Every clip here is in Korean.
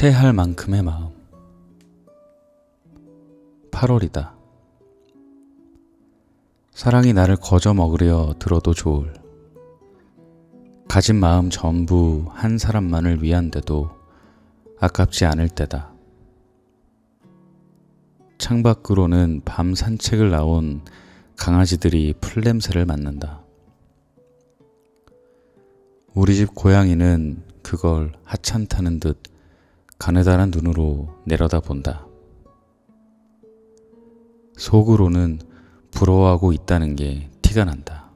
체할 만큼의 마음. 8월이다. 사랑이 나를 거저 먹으려 들어도 좋을. 가진 마음 전부 한 사람만을 위한데도 아깝지 않을 때다. 창밖으로는 밤 산책을 나온 강아지들이 풀냄새를 맡는다. 우리 집 고양이는 그걸 하찮다는 듯 가느다란 눈으로 내려다본다. 속으로는 부러워하고 있다는 게 티가 난다.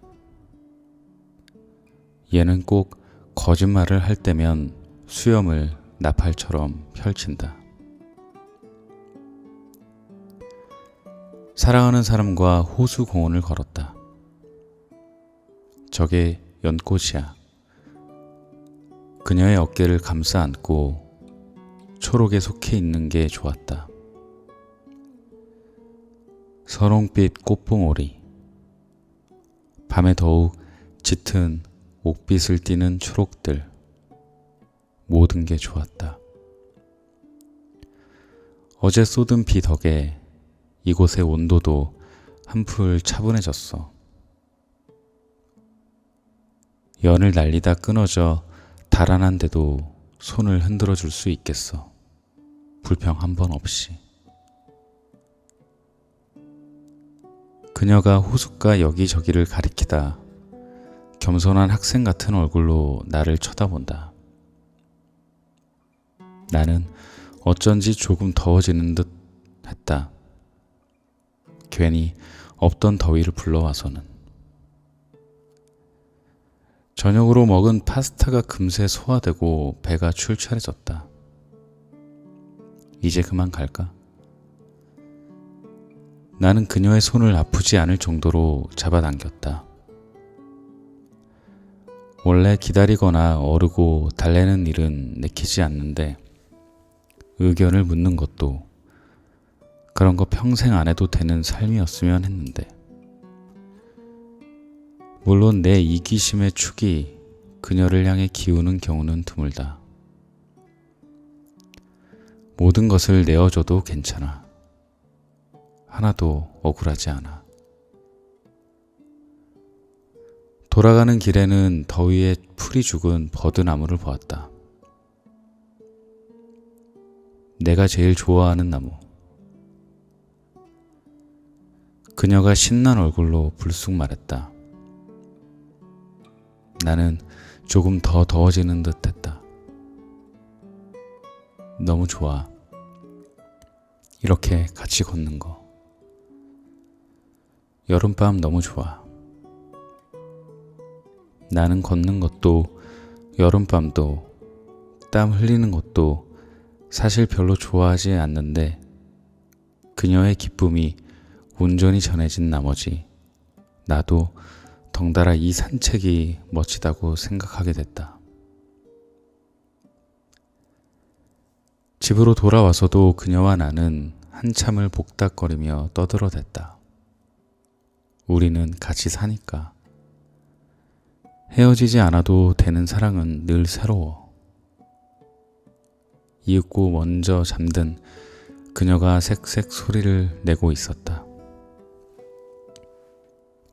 얘는 꼭 거짓말을 할 때면 수염을 나팔처럼 펼친다. 사랑하는 사람과 호수공원을 걸었다. 저게 연꽃이야. 그녀의 어깨를 감싸 안고 초록에 속해 있는 게 좋았다. 선홍빛 꽃봉오리, 밤에 더욱 짙은 옥빛을 띠는 초록들, 모든 게 좋았다. 어제 쏟은 비 덕에 이곳의 온도도 한풀 차분해졌어. 연을 날리다 끊어져 달아난데도 손을 흔들어 줄 수 있겠어. 불평 한 번 없이. 그녀가 호숫가 여기저기를 가리키다 겸손한 학생 같은 얼굴로 나를 쳐다본다. 나는 어쩐지 조금 더워지는 듯 했다. 괜히 없던 더위를 불러와서는. 저녁으로 먹은 파스타가 금세 소화되고 배가 출출해졌다. 이제 그만 갈까? 나는 그녀의 손을 아프지 않을 정도로 잡아당겼다. 원래 기다리거나 어르고 달래는 일은 내키지 않는데 의견을 묻는 것도 그런 거 평생 안 해도 되는 삶이었으면 했는데, 물론 내 이기심의 축이 그녀를 향해 기우는 경우는 드물다. 모든 것을 내어줘도 괜찮아. 하나도 억울하지 않아. 돌아가는 길에는 더위에 풀이 죽은 버드나무를 보았다. 내가 제일 좋아하는 나무. 그녀가 신난 얼굴로 불쑥 말했다. 나는 조금 더 더워지는 듯 했다. 너무 좋아. 이렇게 같이 걷는 거. 여름밤 너무 좋아. 나는 걷는 것도 여름밤도 땀 흘리는 것도 사실 별로 좋아하지 않는데 그녀의 기쁨이 온전히 전해진 나머지 나도 덩달아 이 산책이 멋지다고 생각하게 됐다. 집으로 돌아와서도 그녀와 나는 한참을 복닥거리며 떠들어댔다. 우리는 같이 사니까. 헤어지지 않아도 되는 사랑은 늘 새로워. 이윽고 먼저 잠든 그녀가 색색 소리를 내고 있었다.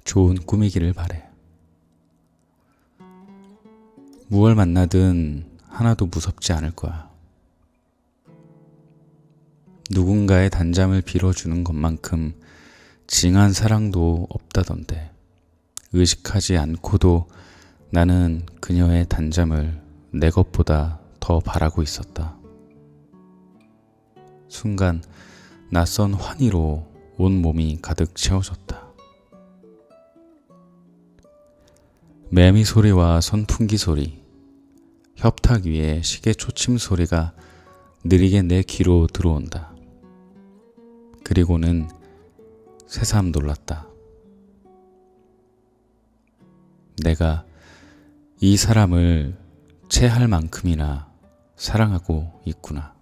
좋은 꿈이기를 바래. 무얼 만나든 하나도 무섭지 않을 거야. 누군가의 단잠을 빌어주는 것만큼 징한 사랑도 없다던데 의식하지 않고도 나는 그녀의 단잠을 내 것보다 더 바라고 있었다. 순간 낯선 환희로 온 몸이 가득 채워졌다. 매미 소리와 선풍기 소리, 협탁 위에 시계 초침 소리가 느리게 내 귀로 들어온다. 그리고는 새삼 놀랐다. 내가 이 사람을 체할 만큼이나 사랑하고 있구나.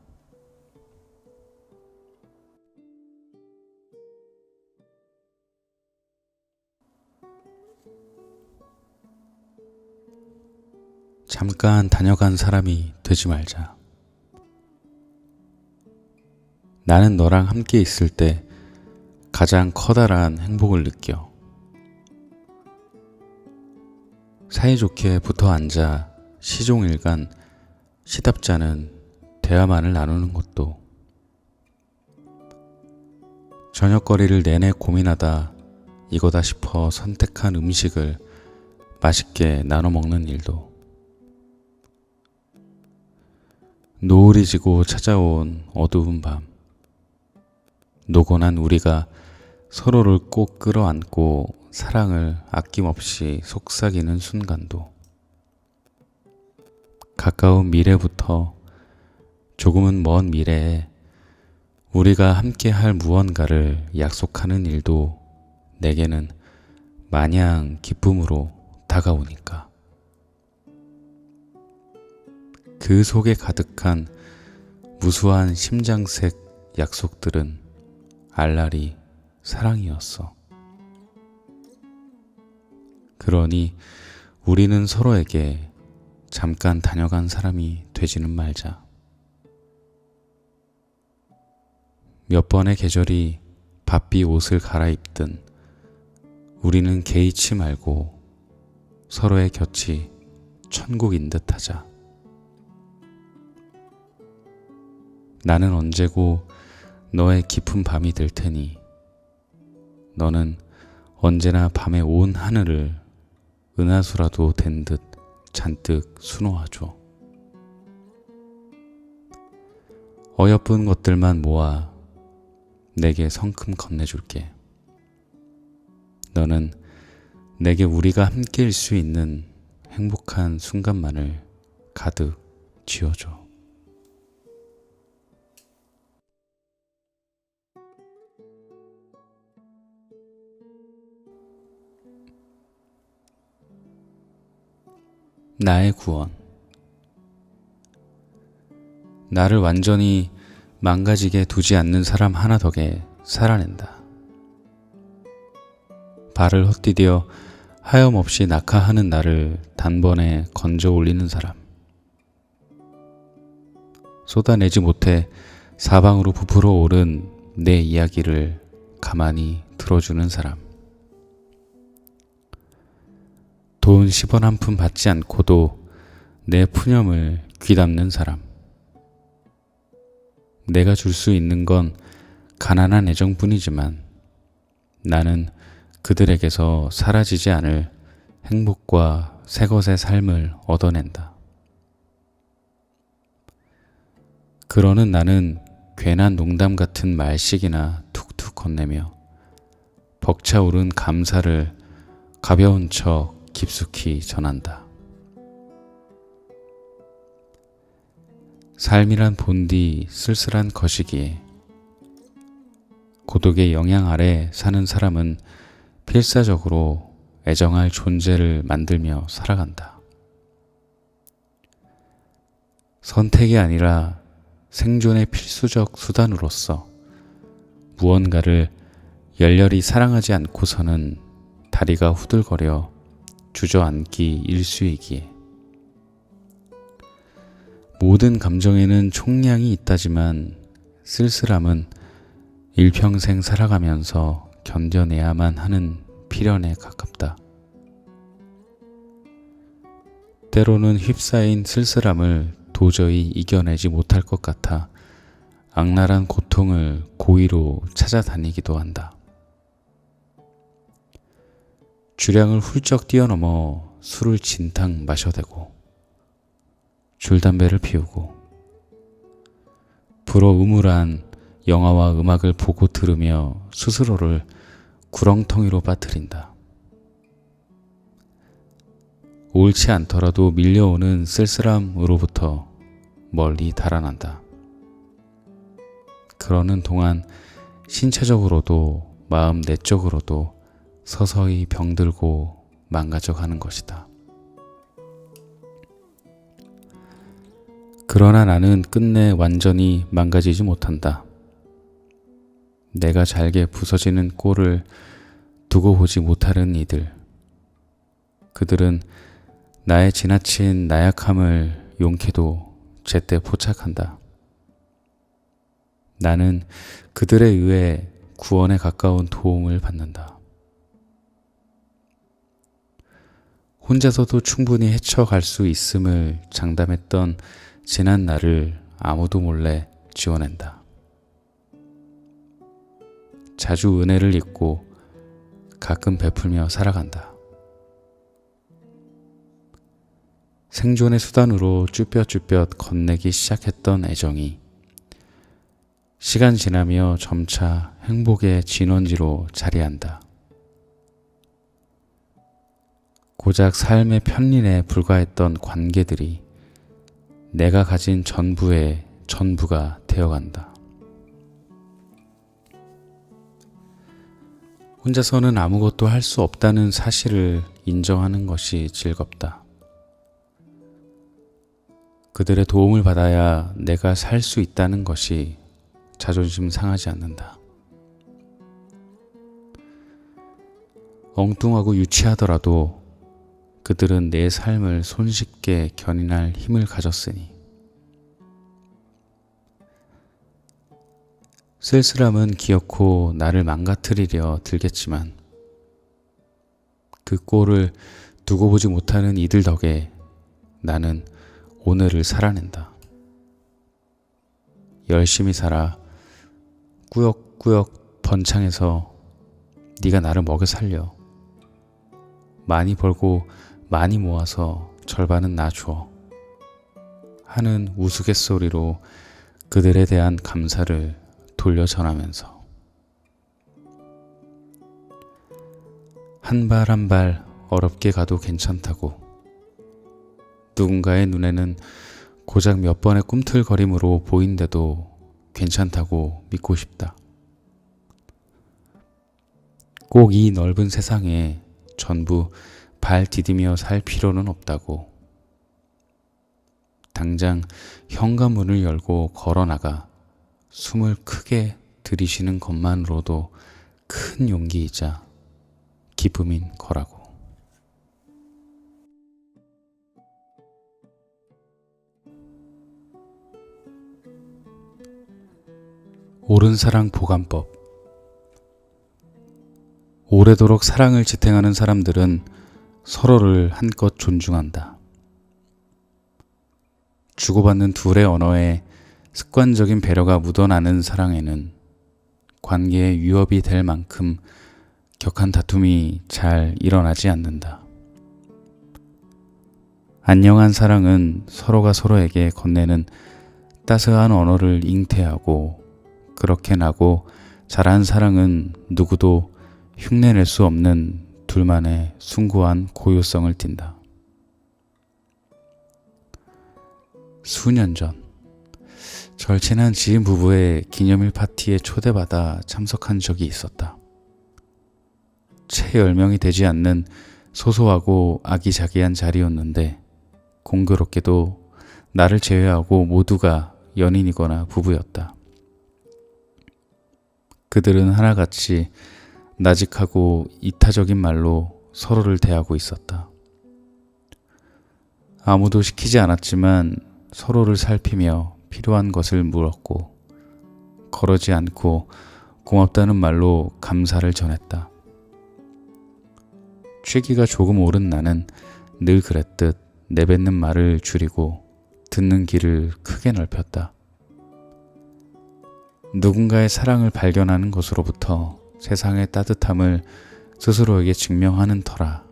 잠깐 다녀간 사람이 되지 말자. 나는 너랑 함께 있을 때 가장 커다란 행복을 느껴. 사이좋게 붙어 앉아 시종일관 시답지 않은 대화만을 나누는 것도, 저녁거리를 내내 고민하다 이거다 싶어 선택한 음식을 맛있게 나눠 먹는 일도, 노을이 지고 찾아온 어두운 밤, 노곤한 우리가 서로를 꼭 끌어안고 사랑을 아낌없이 속삭이는 순간도, 가까운 미래부터 조금은 먼 미래에 우리가 함께 할 무언가를 약속하는 일도 내게는 마냥 기쁨으로 다가오니까. 그 속에 가득한 무수한 심장색 약속들은 알라리 사랑이었어. 그러니 우리는 서로에게 잠깐 다녀간 사람이 되지는 말자. 몇 번의 계절이 바삐 옷을 갈아입든 우리는 개의치 말고 서로의 곁이 천국인 듯 하자. 나는 언제고 너의 깊은 밤이 될 테니 너는 언제나 밤의 온 하늘을 은하수라도 된 듯 잔뜩 수놓아줘. 어여쁜 것들만 모아 내게 성큼 건네줄게. 너는 내게 우리가 함께일 수 있는 행복한 순간만을 가득 쥐어줘. 나의 구원. 나를 완전히 망가지게 두지 않는 사람 하나 덕에 살아낸다. 발을 헛디뎌 하염없이 낙하하는 나를 단번에 건져 올리는 사람. 쏟아내지 못해 사방으로 부풀어 오른 내 이야기를 가만히 들어주는 사람. 돈 10원 한 푼 받지 않고도 내 푸념을 귀담는 사람. 내가 줄 수 있는 건 가난한 애정뿐이지만 나는 그들에게서 사라지지 않을 행복과 새것의 삶을 얻어낸다. 그러는 나는 괜한 농담 같은 말씩이나 툭툭 건네며 벅차오른 감사를 가벼운 척 깊숙이 전한다. 삶이란 본디 쓸쓸한 것이기에 고독의 영향 아래 사는 사람은 필사적으로 애정할 존재를 만들며 살아간다. 선택이 아니라 생존의 필수적 수단으로서 무언가를 열렬히 사랑하지 않고서는 다리가 후들거려 주저앉기 일쑤이기에. 모든 감정에는 총량이 있다지만 쓸쓸함은 일평생 살아가면서 견뎌내야만 하는 필연에 가깝다. 때로는 휩싸인 쓸쓸함을 도저히 이겨내지 못할 것 같아 악랄한 고통을 고의로 찾아다니기도 한다. 주량을 훌쩍 뛰어넘어 술을 진탕 마셔대고 줄담배를 피우고 불어우물한 영화와 음악을 보고 들으며 스스로를 구렁텅이로 빠뜨린다. 옳지 않더라도 밀려오는 쓸쓸함으로부터 멀리 달아난다. 그러는 동안 신체적으로도 마음 내적으로도 서서히 병들고 망가져가는 것이다. 그러나 나는 끝내 완전히 망가지지 못한다. 내가 잘게 부서지는 꼴을 두고 보지 못하는 이들. 그들은 나의 지나친 나약함을 용케도 제때 포착한다. 나는 그들에 의해 구원에 가까운 도움을 받는다. 혼자서도 충분히 헤쳐갈 수 있음을 장담했던 지난 나를 아무도 몰래 지워낸다. 자주 은혜를 잊고 가끔 베풀며 살아간다. 생존의 수단으로 쭈뼛쭈뼛 건네기 시작했던 애정이 시간 지나며 점차 행복의 진원지로 자리한다. 고작 삶의 편린에 불과했던 관계들이 내가 가진 전부의 전부가 되어간다. 혼자서는 아무것도 할 수 없다는 사실을 인정하는 것이 즐겁다. 그들의 도움을 받아야 내가 살 수 있다는 것이 자존심 상하지 않는다. 엉뚱하고 유치하더라도 그들은 내 삶을 손쉽게 견인할 힘을 가졌으니 쓸쓸함은 기어코 나를 망가뜨리려 들겠지만 그 꼴을 두고 보지 못하는 이들 덕에 나는 오늘을 살아낸다. 열심히 살아 꾸역꾸역 번창해서 네가 나를 먹여 살려. 많이 벌고 많이 모아서 절반은 나 줘. 하는 우스갯소리로 그들에 대한 감사를 돌려 전하면서 한 발 한 발 어렵게 가도 괜찮다고 누군가의 눈에는 고작 몇 번의 꿈틀거림으로 보인데도 괜찮다고 믿고 싶다. 꼭 이 넓은 세상에 전부 발 디디며 살 필요는 없다고. 당장 현관문을 열고 걸어나가 숨을 크게 들이쉬는 것만으로도 큰 용기이자 기쁨인 거라고. 옳은 사랑 보관법. 오래도록 사랑을 지탱하는 사람들은 서로를 한껏 존중한다. 주고받는 둘의 언어에 습관적인 배려가 묻어나는 사랑에는 관계에 위협이 될 만큼 격한 다툼이 잘 일어나지 않는다. 안녕한 사랑은 서로가 서로에게 건네는 따스한 언어를 잉태하고 그렇게 나고 자란 사랑은 누구도 흉내낼 수 없는 둘만의 숭고한 고유성을 띈다. 수년 전 절친한 지인 부부의 기념일 파티에 초대받아 참석한 적이 있었다. 채 10명이 되지 않는 소소하고 아기자기한 자리였는데 공교롭게도 나를 제외하고 모두가 연인이거나 부부였다. 그들은 하나같이 나직하고 이타적인 말로 서로를 대하고 있었다. 아무도 시키지 않았지만 서로를 살피며 필요한 것을 물었고 거르지 않고 고맙다는 말로 감사를 전했다. 취기가 조금 오른 나는 늘 그랬듯 내뱉는 말을 줄이고 듣는 귀를 크게 넓혔다. 누군가의 사랑을 발견하는 것으로부터 세상의 따뜻함을 스스로에게 증명하는 터라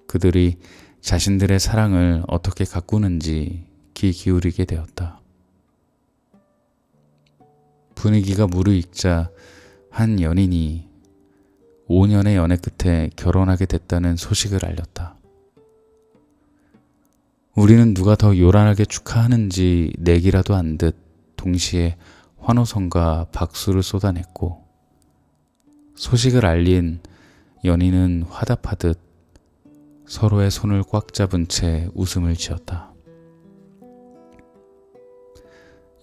그들이 자신들의 사랑을 어떻게 가꾸는지 귀 기울이게 되었다. 분위기가 무르익자 한 연인이 5년의 연애 끝에 결혼하게 됐다는 소식을 알렸다. 우리는 누가 더 요란하게 축하하는지 내기라도 한 듯 동시에 환호성과 박수를 쏟아냈고 소식을 알린 연인은 화답하듯 서로의 손을 꽉 잡은 채 웃음을 지었다.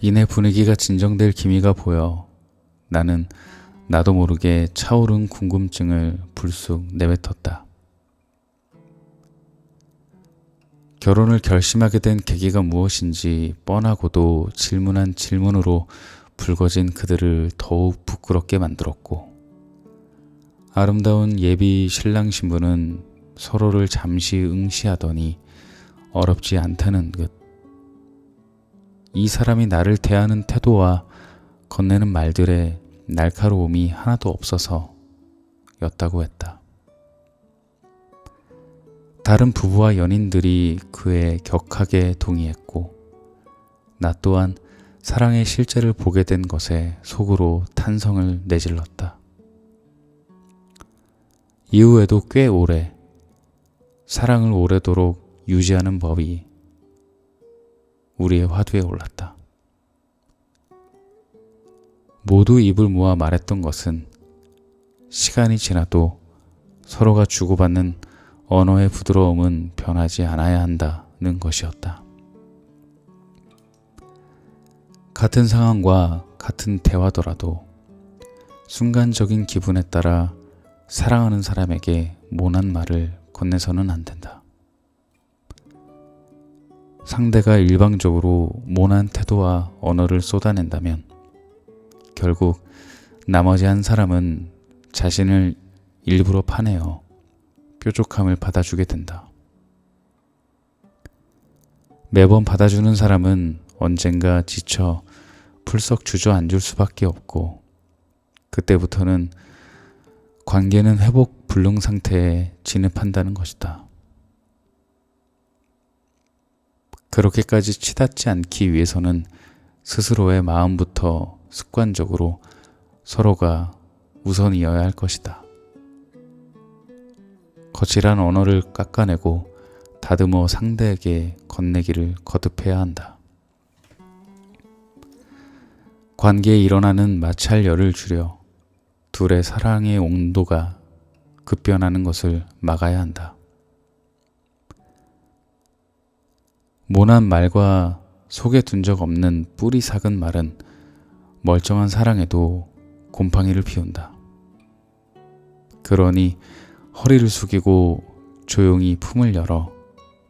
이내 분위기가 진정될 기미가 보여 나는 나도 모르게 차오른 궁금증을 불쑥 내뱉었다. 결혼을 결심하게 된 계기가 무엇인지 뻔하고도 질문한 질문으로 붉어진 그들을 더욱 부끄럽게 만들었고, 아름다운 예비 신랑 신부는 서로를 잠시 응시하더니 어렵지 않다는 듯 이 사람이 나를 대하는 태도와 건네는 말들의 날카로움이 하나도 없어서 였다고 했다. 다른 부부와 연인들이 그에 격하게 동의했고, 나 또한 사랑의 실제를 보게 된 것에 속으로 탄성을 내질렀다. 이후에도 꽤 오래 사랑을 오래도록 유지하는 법이 우리의 화두에 올랐다. 모두 입을 모아 말했던 것은 시간이 지나도 서로가 주고받는 언어의 부드러움은 변하지 않아야 한다는 것이었다. 같은 상황과 같은 대화더라도 순간적인 기분에 따라 사랑하는 사람에게 모난 말을 건네서는 안 된다. 상대가 일방적으로 모난 태도와 언어를 쏟아낸다면 결국 나머지 한 사람은 자신을 일부러 파내어 뾰족함을 받아주게 된다. 매번 받아주는 사람은 언젠가 지쳐 풀썩 주저앉을 수밖에 없고, 그때부터는 관계는 회복 불능 상태에 진입한다는 것이다. 그렇게까지 치닫지 않기 위해서는 스스로의 마음부터 습관적으로 서로가 우선이어야 할 것이다. 거칠한 언어를 깎아내고 다듬어 상대에게 건네기를 거듭해야 한다. 관계에 일어나는 마찰열을 줄여 둘의 사랑의 온도가 급변하는 것을 막아야 한다. 모난 말과 속에 둔 적 없는 뿌리 삭은 말은 멀쩡한 사랑에도 곰팡이를 피운다. 그러니 허리를 숙이고 조용히 품을 열어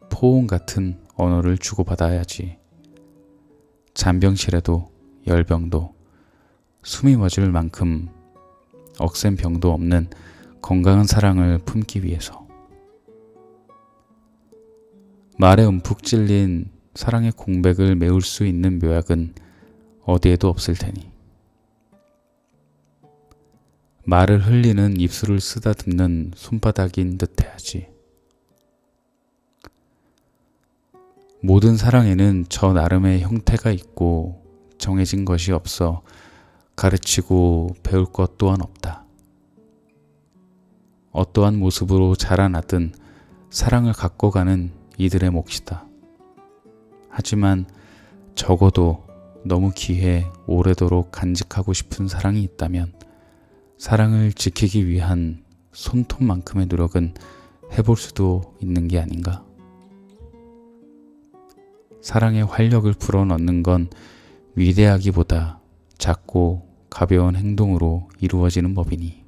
포옹 같은 언어를 주고받아야지. 잔병실에도 열병도 숨이 멎을 만큼 억센 병도 없는 건강한 사랑을 품기 위해서. 말에 움푹 찔린 사랑의 공백을 메울 수 있는 묘약은 어디에도 없을 테니 말을 흘리는 입술을 쓰다듬는 손바닥인 듯 해야지. 모든 사랑에는 저 나름의 형태가 있고 정해진 것이 없어 가르치고 배울 것 또한 없다. 어떠한 모습으로 자라나든 사랑을 갖고 가는 이들의 몫이다. 하지만 적어도 너무 귀해 오래도록 간직하고 싶은 사랑이 있다면 사랑을 지키기 위한 손톱만큼의 노력은 해볼 수도 있는 게 아닌가? 사랑의 활력을 불어넣는 건 위대하기보다 작고 가벼운 행동으로 이루어지는 법이니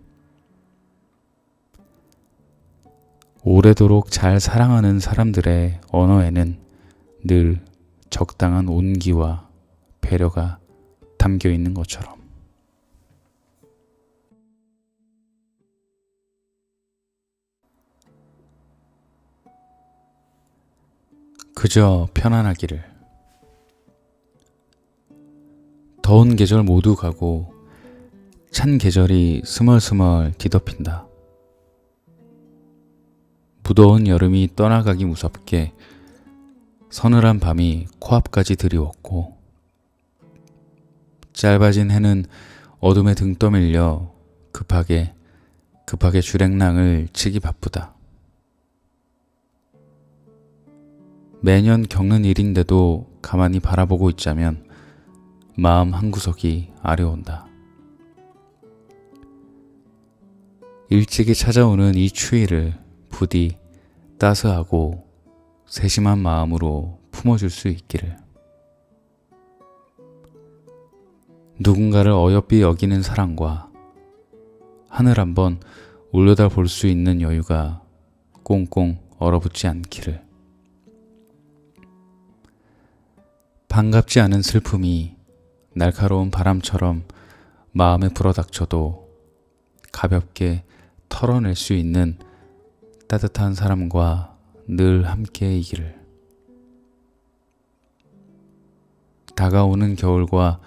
오래도록 잘 사랑하는 사람들의 언어에는 늘 적당한 온기와 배려가 담겨 있는 것처럼. 그저 편안하기를. 더운 계절 모두 가고 찬 계절이 스멀스멀 뒤덮인다. 무더운 여름이 떠나가기 무섭게 서늘한 밤이 코앞까지 드리웠고 짧아진 해는 어둠에 등 떠밀려 급하게 주랭랑을 치기 바쁘다. 매년 겪는 일인데도 가만히 바라보고 있자면 마음 한구석이 아려온다. 일찍이 찾아오는 이 추위를 부디 따스하고 세심한 마음으로 품어줄 수 있기를. 누군가를 어여삐 여기는 사랑과 하늘 한번 올려다 볼 수 있는 여유가 꽁꽁 얼어붙지 않기를. 반갑지 않은 슬픔이 날카로운 바람처럼 마음에 불어닥쳐도 가볍게 털어낼 수 있는 따뜻한 사람과 늘 함께이기를. 다가오는 겨울과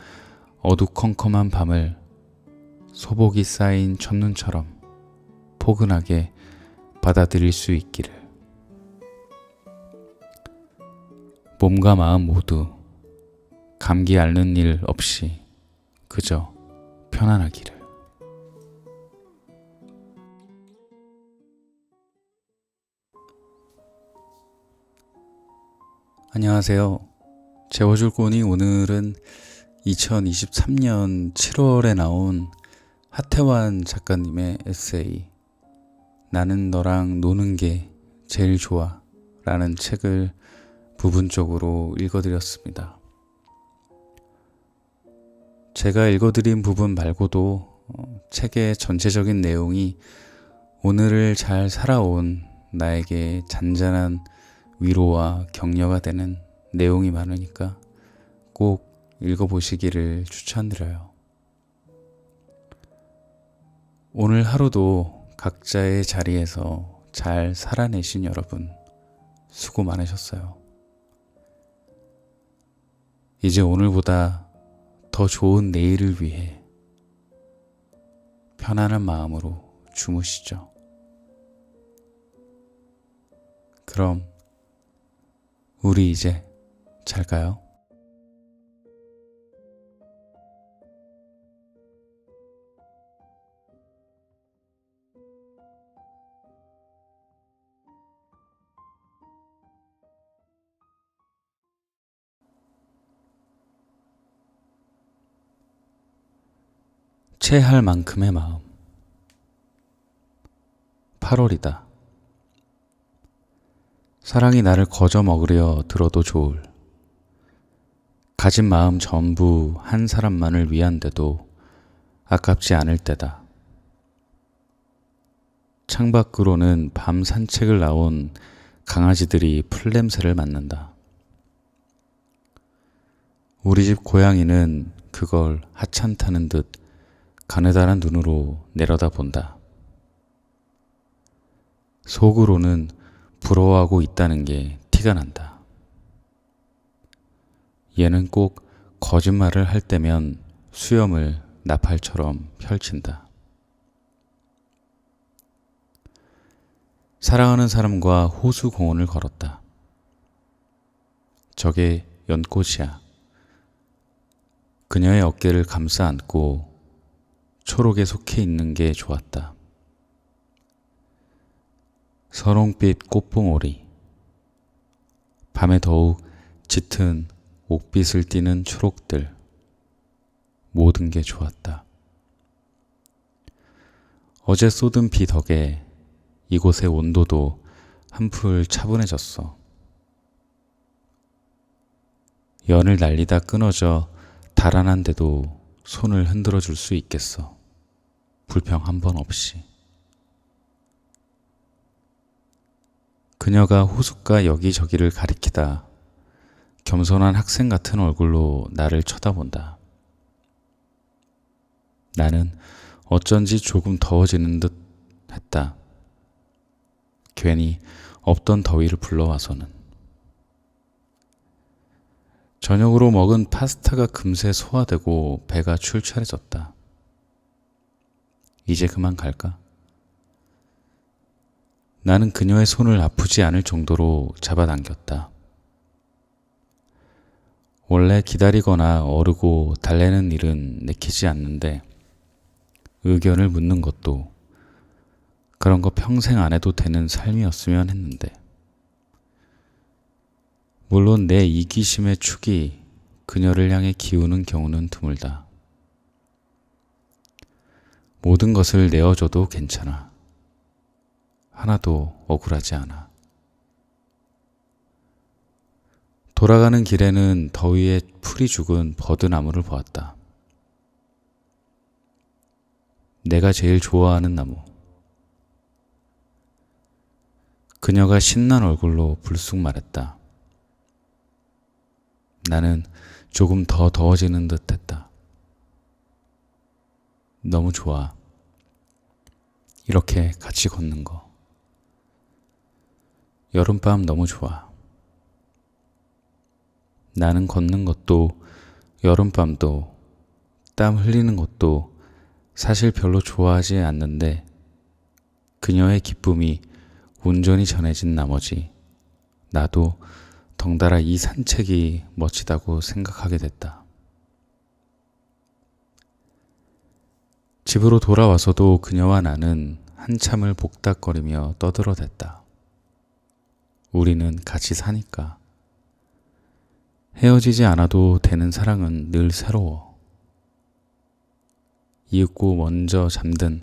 어두컴컴한 밤을 소복이 쌓인 첫눈처럼 포근하게 받아들일 수 있기를. 몸과 마음 모두 감기 앓는 일 없이 그저 편안하기를. 안녕하세요. 재워줄 꾼이 오늘은 2023년 7월에 나온 하태환 작가님의 에세이 나는 너랑 노는 게 제일 좋아 라는 책을 부분적으로 읽어드렸습니다. 제가 읽어드린 부분 말고도 책의 전체적인 내용이 오늘을 잘 살아온 나에게 잔잔한 위로와 격려가 되는 내용이 많으니까 꼭 읽어보시기를 추천드려요. 오늘 하루도 각자의 자리에서 잘 살아내신 여러분 수고 많으셨어요. 이제 오늘보다 더 좋은 내일을 위해 편안한 마음으로 주무시죠. 그럼 우리 이제 잘까요? 체할 만큼의 마음. 8월이다. 사랑이 나를 거저 먹으려 들어도 좋을. 가진 마음 전부 한 사람만을 위한데도 아깝지 않을 때다. 창밖으로는 밤 산책을 나온 강아지들이 풀냄새를 맡는다. 우리 집 고양이는 그걸 하찮다는 듯 가느다란 눈으로 내려다본다. 속으로는 부러워하고 있다는 게 티가 난다. 얘는 꼭 거짓말을 할 때면 수염을 나팔처럼 펼친다. 사랑하는 사람과 호수 공원을 걸었다. 저게 연꽃이야. 그녀의 어깨를 감싸 안고 초록에 속해 있는 게 좋았다. 선홍빛 꽃봉오리, 밤에 더욱 짙은 옥빛을 띠는 초록들, 모든 게 좋았다. 어제 쏟은 비 덕에 이곳의 온도도 한풀 차분해졌어. 연을 날리다 끊어져 달아난데도 손을 흔들어 줄 수 있겠어. 불평 한 번 없이. 그녀가 호숫가 여기저기를 가리키다 겸손한 학생 같은 얼굴로 나를 쳐다본다. 나는 어쩐지 조금 더워지는 듯 했다. 괜히 없던 더위를 불러와서는. 저녁으로 먹은 파스타가 금세 소화되고 배가 출출해졌다. 이제 그만 갈까? 나는 그녀의 손을 아프지 않을 정도로 잡아당겼다. 원래 기다리거나 어르고 달래는 일은 내키지 않는데 의견을 묻는 것도 그런 거 평생 안 해도 되는 삶이었으면 했는데, 물론 내 이기심의 축이 그녀를 향해 기우는 경우는 드물다. 모든 것을 내어줘도 괜찮아. 하나도 억울하지 않아. 돌아가는 길에는 더위에 풀이 죽은 버드나무를 보았다. 내가 제일 좋아하는 나무. 그녀가 신난 얼굴로 불쑥 말했다. 나는 조금 더 더워지는 듯 했다. 너무 좋아. 이렇게 같이 걷는 거. 여름밤 너무 좋아. 나는 걷는 것도 여름밤도 땀 흘리는 것도 사실 별로 좋아하지 않는데 그녀의 기쁨이 온전히 전해진 나머지 나도 덩달아 이 산책이 멋지다고 생각하게 됐다. 집으로 돌아와서도 그녀와 나는 한참을 복닥거리며 떠들어댔다. 우리는 같이 사니까. 헤어지지 않아도 되는 사랑은 늘 새로워. 이윽고 먼저 잠든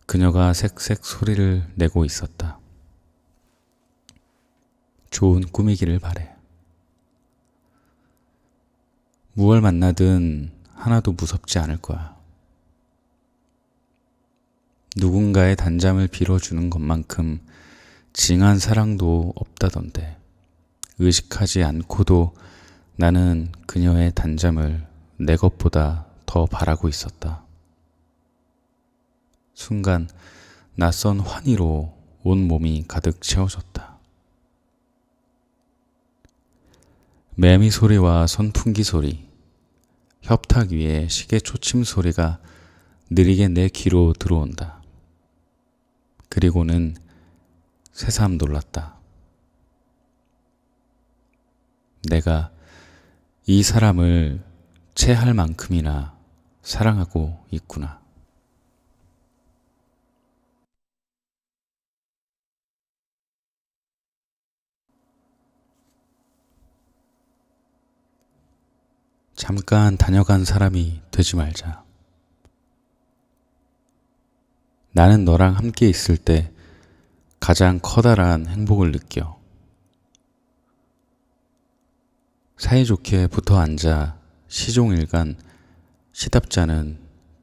그녀가 색색 소리를 내고 있었다. 좋은 꿈이기를 바래. 무얼 만나든 하나도 무섭지 않을 거야. 누군가의 단잠을 빌어주는 것만큼 징한 사랑도 없다던데 의식하지 않고도 나는 그녀의 단잠을 내 것보다 더 바라고 있었다. 순간 낯선 환희로 온 몸이 가득 채워졌다. 매미 소리와 선풍기 소리, 협탁 위에 시계 초침 소리가 느리게 내 귀로 들어온다. 그리고는 새삼 놀랐다. 내가 이 사람을 체할 만큼이나 사랑하고 있구나. 잠깐 다녀간 사람이 되지 말자. 나는 너랑 함께 있을 때 가장 커다란 행복을 느껴. 사이좋게 붙어 앉아 시종일관 시답잖은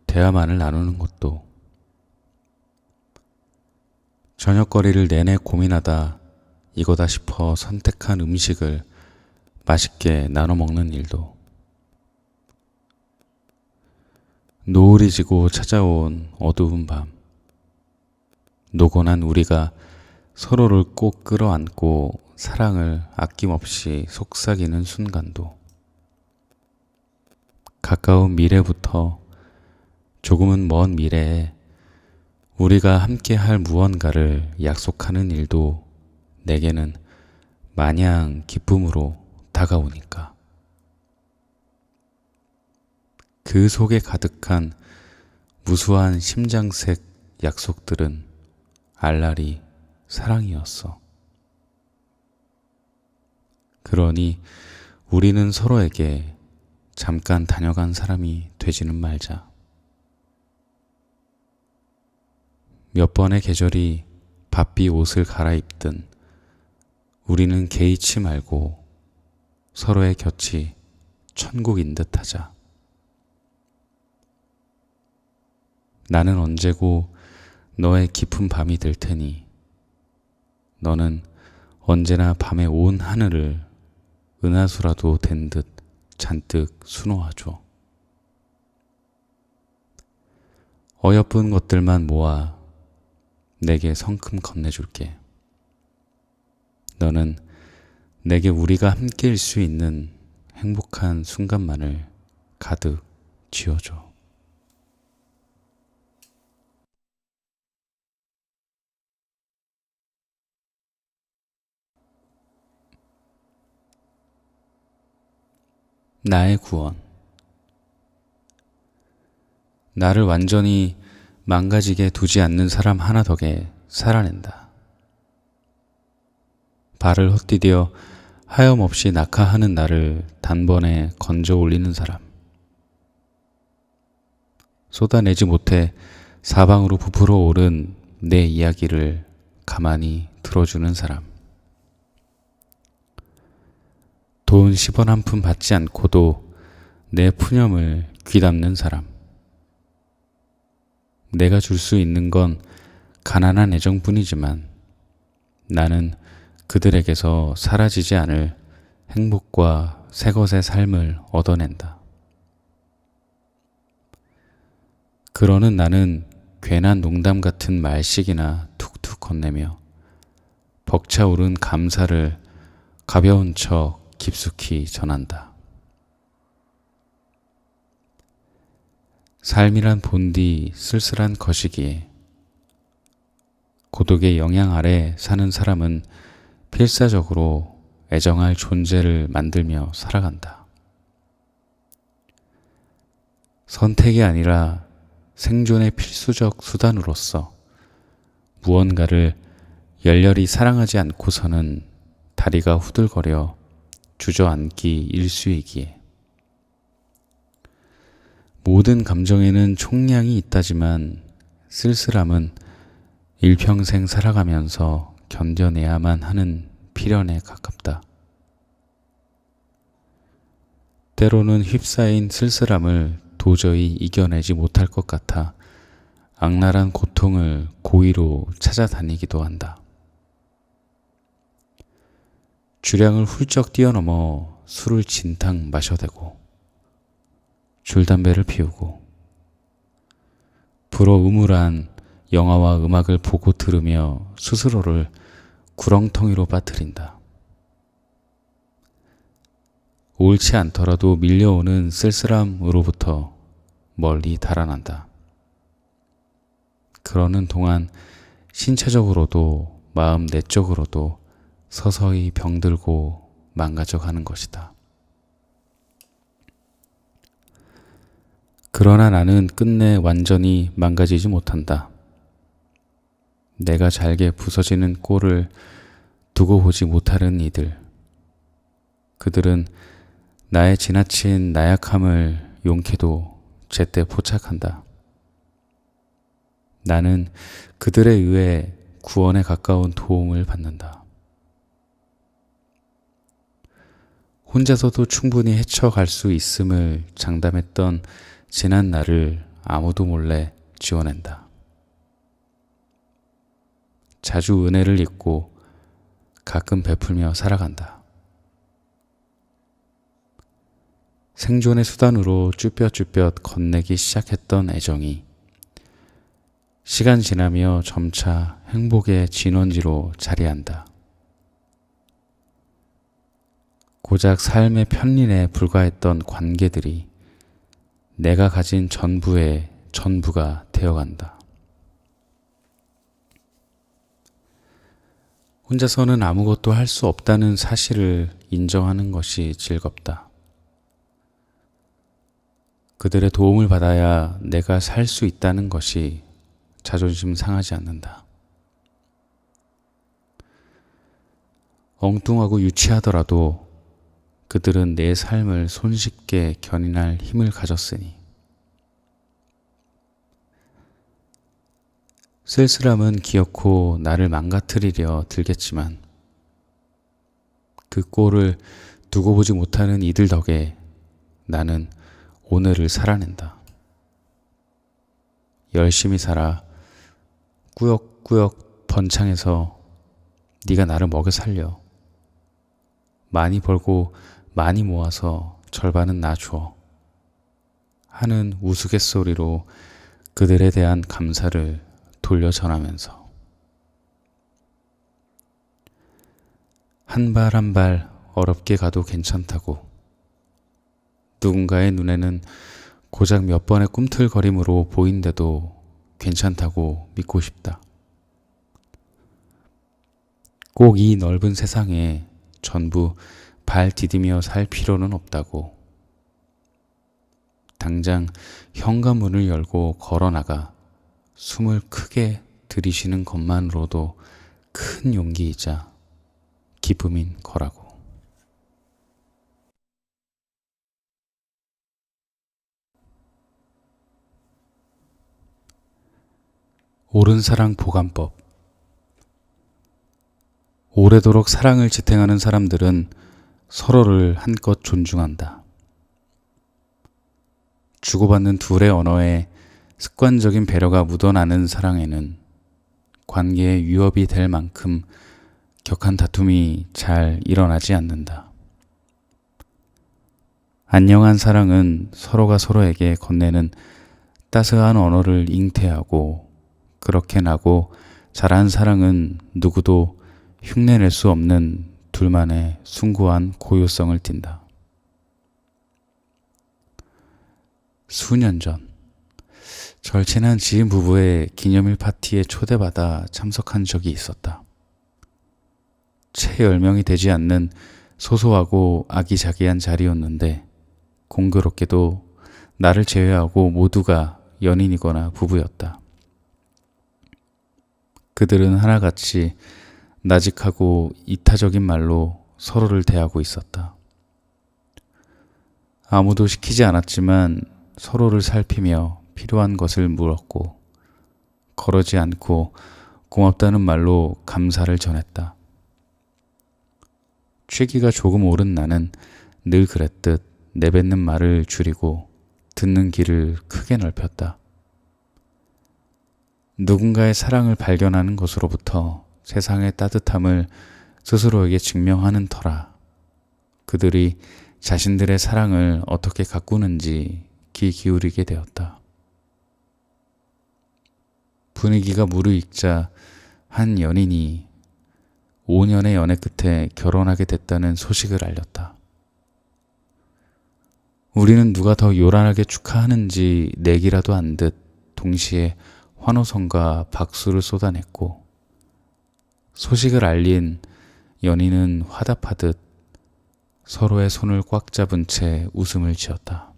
대화만을 나누는 것도, 저녁거리를 내내 고민하다 이거다 싶어 선택한 음식을 맛있게 나눠 먹는 일도, 노을이 지고 찾아온 어두운 밤, 노곤한 우리가 서로를 꼭 끌어안고 사랑을 아낌없이 속삭이는 순간도, 가까운 미래부터 조금은 먼 미래에 우리가 함께 할 무언가를 약속하는 일도 내게는 마냥 기쁨으로 다가오니까. 그 속에 가득한 무수한 심장색 약속들은 알라리 사랑이었어. 그러니 우리는 서로에게 잠깐 다녀간 사람이 되지는 말자. 몇 번의 계절이 바삐 옷을 갈아입든 우리는 개의치 말고 서로의 곁이 천국인 듯 하자. 나는 언제고 너의 깊은 밤이 될 테니 너는 언제나 밤의 온 하늘을 은하수라도 된 듯 잔뜩 수놓아줘. 어여쁜 것들만 모아 내게 성큼 건네줄게. 너는 내게 우리가 함께일 수 있는 행복한 순간만을 가득 쥐어줘. 나의 구원. 나를 완전히 망가지게 두지 않는 사람 하나 덕에 살아낸다. 발을 헛디뎌 하염없이 낙하하는 나를 단번에 건져 올리는 사람. 쏟아내지 못해 사방으로 부풀어 오른 내 이야기를 가만히 들어주는 사람. 돈 10원 한 푼 받지 않고도 내 푸념을 귀담는 사람. 내가 줄 수 있는 건 가난한 애정뿐이지만 나는 그들에게서 사라지지 않을 행복과 새 것의 삶을 얻어낸다. 그러는 나는 괜한 농담 같은 말씩이나 툭툭 건네며 벅차오른 감사를 가벼운 척 깊숙이 전한다. 삶이란 본디 쓸쓸한 것이기에 고독의 영향 아래 사는 사람은 필사적으로 애정할 존재를 만들며 살아간다. 선택이 아니라 생존의 필수적 수단으로서 무언가를 열렬히 사랑하지 않고서는 다리가 후들거려 주저앉기 일쑤이기에 모든 감정에는 총량이 있다지만 쓸쓸함은 일평생 살아가면서 견뎌내야만 하는 필연에 가깝다. 때로는 휩싸인 쓸쓸함을 도저히 이겨내지 못할 것 같아 악랄한 고통을 고의로 찾아다니기도 한다. 주량을 훌쩍 뛰어넘어 술을 진탕 마셔대고 줄담배를 피우고 불어우물한 영화와 음악을 보고 들으며 스스로를 구렁텅이로 빠뜨린다. 옳지 않더라도 밀려오는 쓸쓸함으로부터 멀리 달아난다. 그러는 동안 신체적으로도 마음 내적으로도 서서히 병들고 망가져가는 것이다. 그러나 나는 끝내 완전히 망가지지 못한다. 내가 잘게 부서지는 꼴을 두고 보지 못하는 이들. 그들은 나의 지나친 나약함을 용케도 제때 포착한다. 나는 그들에 의해 구원에 가까운 도움을 받는다. 혼자서도 충분히 헤쳐갈 수 있음을 장담했던 지난 날을 아무도 몰래 지워낸다. 자주 은혜를 잊고 가끔 베풀며 살아간다. 생존의 수단으로 쭈뼛쭈뼛 건네기 시작했던 애정이 시간 지나며 점차 행복의 진원지로 자리한다. 고작 삶의 편린에 불과했던 관계들이 내가 가진 전부의 전부가 되어간다. 혼자서는 아무것도 할 수 없다는 사실을 인정하는 것이 즐겁다. 그들의 도움을 받아야 내가 살 수 있다는 것이 자존심 상하지 않는다. 엉뚱하고 유치하더라도 그들은 내 삶을 손쉽게 견인할 힘을 가졌으니 쓸쓸함은 기어코 나를 망가뜨리려 들겠지만 그 꼴을 두고 보지 못하는 이들 덕에 나는 오늘을 살아낸다. 열심히 살아 꾸역꾸역 번창해서 네가 나를 먹여 살려. 많이 벌고 많이 모아서 절반은 나 줘. 하는 우스갯소리로 그들에 대한 감사를 돌려 전하면서 한 발 한 발 어렵게 가도 괜찮다고 누군가의 눈에는 고작 몇 번의 꿈틀거림으로 보인데도 괜찮다고 믿고 싶다. 꼭 이 넓은 세상에 전부 발 디디며 살 필요는 없다고. 당장 현관문을 열고 걸어나가 숨을 크게 들이쉬는 것만으로도 큰 용기이자 기쁨인 거라고. 옳은 사랑 보관법. 오래도록 사랑을 지탱하는 사람들은 서로를 한껏 존중한다. 주고받는 둘의 언어에 습관적인 배려가 묻어나는 사랑에는 관계에 위협이 될 만큼 격한 다툼이 잘 일어나지 않는다. 안녕한 사랑은 서로가 서로에게 건네는 따스한 언어를 잉태하고, 그렇게 나고 자란 사랑은 누구도 흉내낼 수 없는 둘만의 숭고한 고유성을 띈다. 수년 전, 절친한 지인 부부의 기념일 파티에 초대받아 참석한 적이 있었다. 채 10명이 되지 않는 소소하고 아기자기한 자리였는데, 공교롭게도 나를 제외하고 모두가 연인이거나 부부였다. 그들은 하나같이 나직하고 이타적인 말로 서로를 대하고 있었다. 아무도 시키지 않았지만 서로를 살피며 필요한 것을 물었고, 거르지 않고 고맙다는 말로 감사를 전했다. 취기가 조금 오른 나는 늘 그랬듯 내뱉는 말을 줄이고 듣는 귀를 크게 넓혔다. 누군가의 사랑을 발견하는 것으로부터 세상의 따뜻함을 스스로에게 증명하는 터라 그들이 자신들의 사랑을 어떻게 가꾸는지 귀 기울이게 되었다. 분위기가 무르익자 한 연인이 5년의 연애 끝에 결혼하게 됐다는 소식을 알렸다. 우리는 누가 더 요란하게 축하하는지 내기라도 한 듯 동시에 환호성과 박수를 쏟아냈고, 소식을 알린 연인은 화답하듯 서로의 손을 꽉 잡은 채 웃음을 지었다.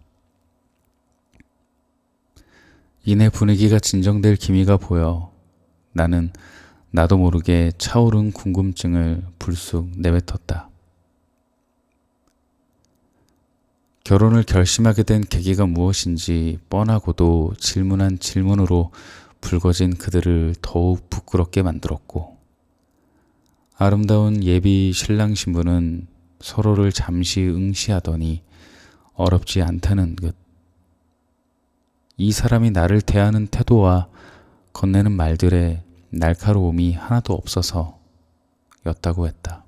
이내 분위기가 진정될 기미가 보여 나는 나도 모르게 차오른 궁금증을 불쑥 내뱉었다. 결혼을 결심하게 된 계기가 무엇인지 뻔하고도 질문한 질문으로 붉어진 그들을 더욱 부끄럽게 만들었고, 아름다운 예비 신랑 신부는 서로를 잠시 응시하더니 어렵지 않다는 듯 이 사람이 나를 대하는 태도와 건네는 말들의 날카로움이 하나도 없어서 였다고 했다.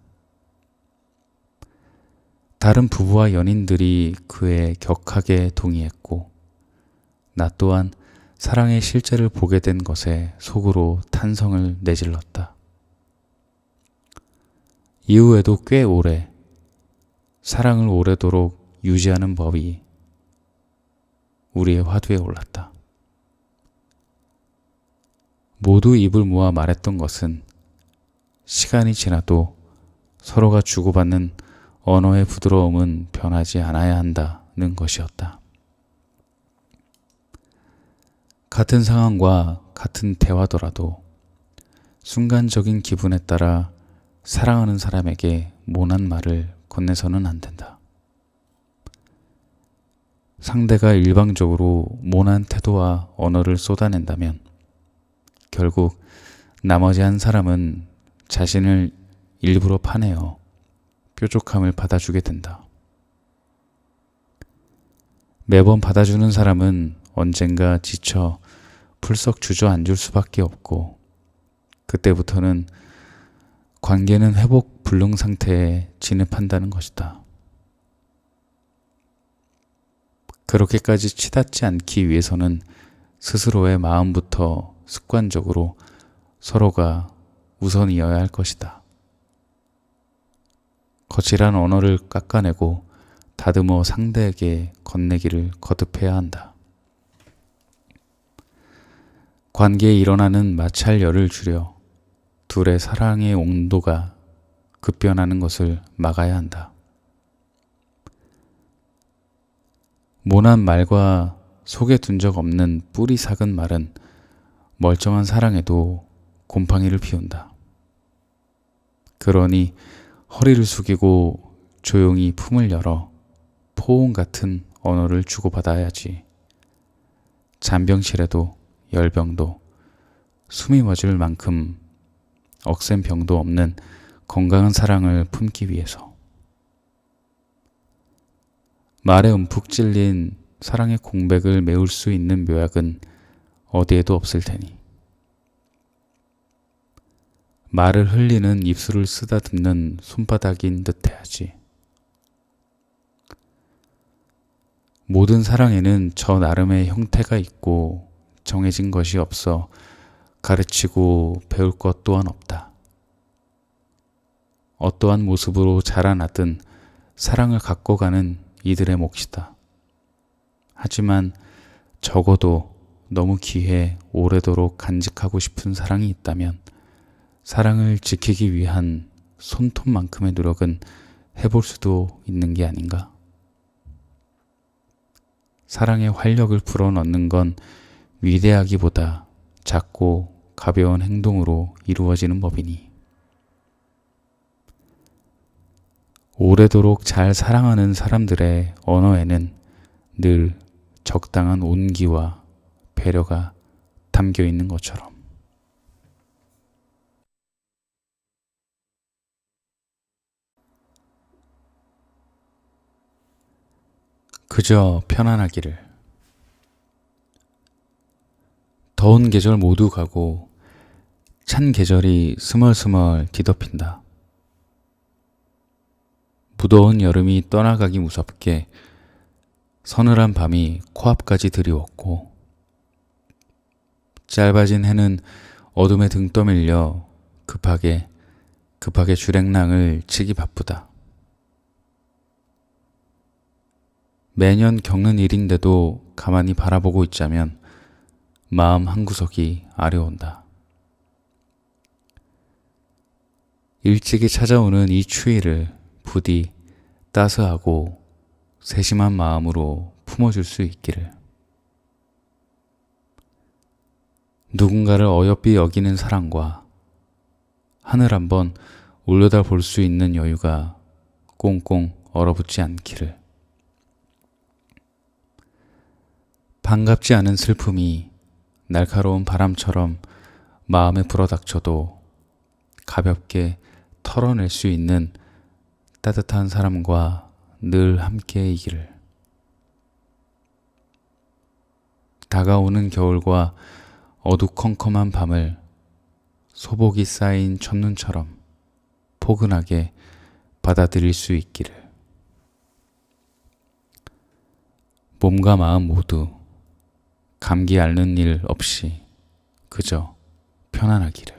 다른 부부와 연인들이 그에 격하게 동의했고, 나 또한 사랑의 실제를 보게 된 것에 속으로 탄성을 내질렀다. 이후에도 꽤 오래 사랑을 오래도록 유지하는 법이 우리의 화두에 올랐다. 모두 입을 모아 말했던 것은 시간이 지나도 서로가 주고받는 언어의 부드러움은 변하지 않아야 한다는 것이었다. 같은 상황과 같은 대화더라도 순간적인 기분에 따라 사랑하는 사람에게 모난 말을 건네서는 안 된다. 상대가 일방적으로 모난 태도와 언어를 쏟아낸다면 결국 나머지 한 사람은 자신을 일부러 파내어 뾰족함을 받아주게 된다. 매번 받아주는 사람은 언젠가 지쳐 풀썩 주저앉을 수밖에 없고, 그때부터는 관계는 회복 불능 상태에 진입한다는 것이다. 그렇게까지 치닫지 않기 위해서는 스스로의 마음부터 습관적으로 서로가 우선이어야 할 것이다. 거칠한 언어를 깎아내고 다듬어 상대에게 건네기를 거듭해야 한다. 관계에 일어나는 마찰열을 줄여 둘의 사랑의 온도가 급변하는 것을 막아야 한다. 모난 말과 속에 둔 적 없는 뿌리 삭은 말은 멀쩡한 사랑에도 곰팡이를 피운다. 그러니 허리를 숙이고 조용히 품을 열어 포옹 같은 언어를 주고받아야지. 잔병실에도 열병도 숨이 멎을 만큼 억센 병도 없는 건강한 사랑을 품기 위해서. 말에 움푹 찔린 사랑의 공백을 메울 수 있는 묘약은 어디에도 없을 테니 말을 흘리는 입술을 쓰다듬는 손바닥인 듯 해야지. 모든 사랑에는 저 나름의 형태가 있고 정해진 것이 없어 가르치고 배울 것 또한 없다. 어떠한 모습으로 자라나든 사랑을 갖고 가는 이들의 몫이다. 하지만 적어도 너무 귀해 오래도록 간직하고 싶은 사랑이 있다면 사랑을 지키기 위한 손톱만큼의 노력은 해볼 수도 있는 게 아닌가? 사랑의 활력을 불어넣는 건 위대하기보다 작고 가벼운 행동으로 이루어지는 법이니 오래도록 잘 사랑하는 사람들의 언어에는 늘 적당한 온기와 배려가 담겨 있는 것처럼. 그저 편안하기를. 더운 계절 모두 가고 찬 계절이 스멀스멀 뒤덮인다. 무더운 여름이 떠나가기 무섭게 서늘한 밤이 코앞까지 드리웠고 짧아진 해는 어둠에 등 떠밀려 급하게 주랭랑을 치기 바쁘다. 매년 겪는 일인데도 가만히 바라보고 있자면 마음 한구석이 아려온다. 일찍이 찾아오는 이 추위를 부디 따스하고 세심한 마음으로 품어줄 수 있기를. 누군가를 어여삐 여기는 사랑과 하늘 한번 올려다 볼 수 있는 여유가 꽁꽁 얼어붙지 않기를. 반갑지 않은 슬픔이 날카로운 바람처럼 마음에 불어닥쳐도 가볍게 털어낼 수 있는 따뜻한 사람과 늘 함께이기를. 다가오는 겨울과 어두컴컴한 밤을 소복이 쌓인 첫눈처럼 포근하게 받아들일 수 있기를. 몸과 마음 모두 감기 앓는 일 없이 그저 편안하기를.